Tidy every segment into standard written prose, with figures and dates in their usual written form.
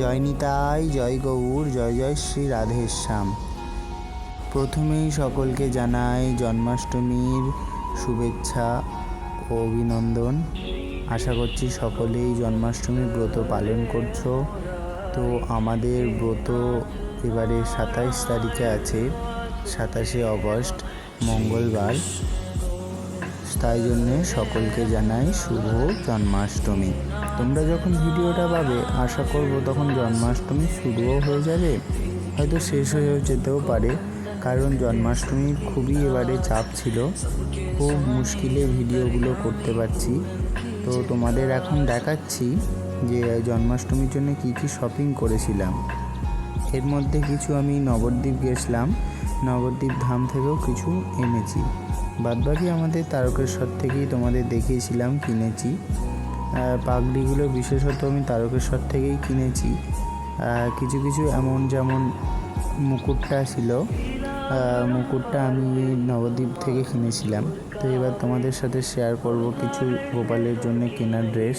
জয় নিতাই, জয় গৌর, জয় জয় শ্রী রাধেশ্যাম। প্রথমেই সকলকে জানাই জন্মাষ্টমীর শুভেচ্ছা ও অভিনন্দন। আশা করছি সকলেই জন্মাষ্টমীর ব্রত পালন করছো। তো আমাদের ব্রত এবারে 27 তারিখে আছে, 27শে অগস্ট মঙ্গলবার। তাই জন্যে সকলকে জানাই শুভ জন্মাষ্টমী। তোমরা যখন ভিডিওটা পাবে আশা করব তখন জন্মাষ্টমী শুরুও হয়ে যাবে, হয়তো শেষ হয়েও যেতেও পারে, কারণ জন্মাষ্টমীর খুবই এবারে চাপ ছিল, খুব মুশকিলে ভিডিওগুলো করতে পারছি। তো তোমাদের এখন দেখাচ্ছি যে জন্মাষ্টমীর জন্য কি কি শপিং করেছিলাম। এর মধ্যে কিছু আমি নবদ্বীপ গেছিলাম, নবদ্বীপ ধাম থেকেও কিছু এনেছি। বাদবাকি আমাদের তারকেশ্বর থেকেই তোমাদের দেখিয়েছিলাম কিনেছি। পাগড়িগুলো বিশেষত আমি তারকেশ্বর থেকেই কিনেছি। কিছু কিছু এমন যেমন মুকুটটা ছিল, মুকুটটা আমি নবদ্বীপ থেকে কিনেছিলাম। তো এবার তোমাদের সাথে শেয়ার করব কিছু গোপালের জন্য কেনার ড্রেস।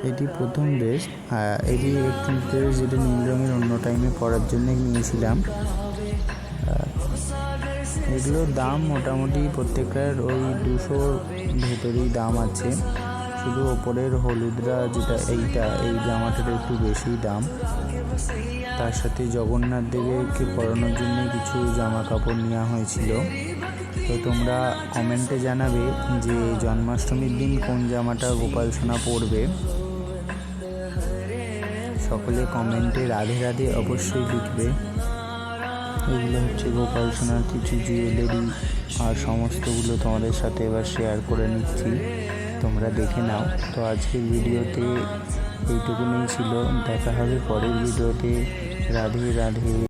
এটি প্রথম ড্রেস, এটি একটি ড্রেস যেটা নীল রঙের, অন্য টাইমে পরার জন্য নিয়েছিলাম। এগুলোর দাম মোটামুটি প্রত্যেকটার ওই 200 ভেতরেই দাম আছে। শুধু ওপরের হলুদরা যেটা এই জামাটার একটু বেশি দাম। তার সাথে জগন্নাথ দেবকে পরানোর জন্য কিছু জামা কাপড় নেওয়া হয়েছিল। তো তোমরা কমেন্টে জানাবে যে জন্মাষ্টমীর দিন কোন জামাটা গোপাল সোনা পরবে। সকলে কমেন্টে রাধে রাধে অবশ্যই লিখবে। এগুলো হচ্ছে গোপাল সোনার কিছু জুয়েলারি, আর সমস্তগুলো তোমাদের সাথে এবার শেয়ার করে নিচ্ছি, তোমরা দেখে নাও। তো আজকের ভিডিওতে এইটুকুনি ছিল, দেখা হবে পরের ভিডিওতে। রাধে রাধে।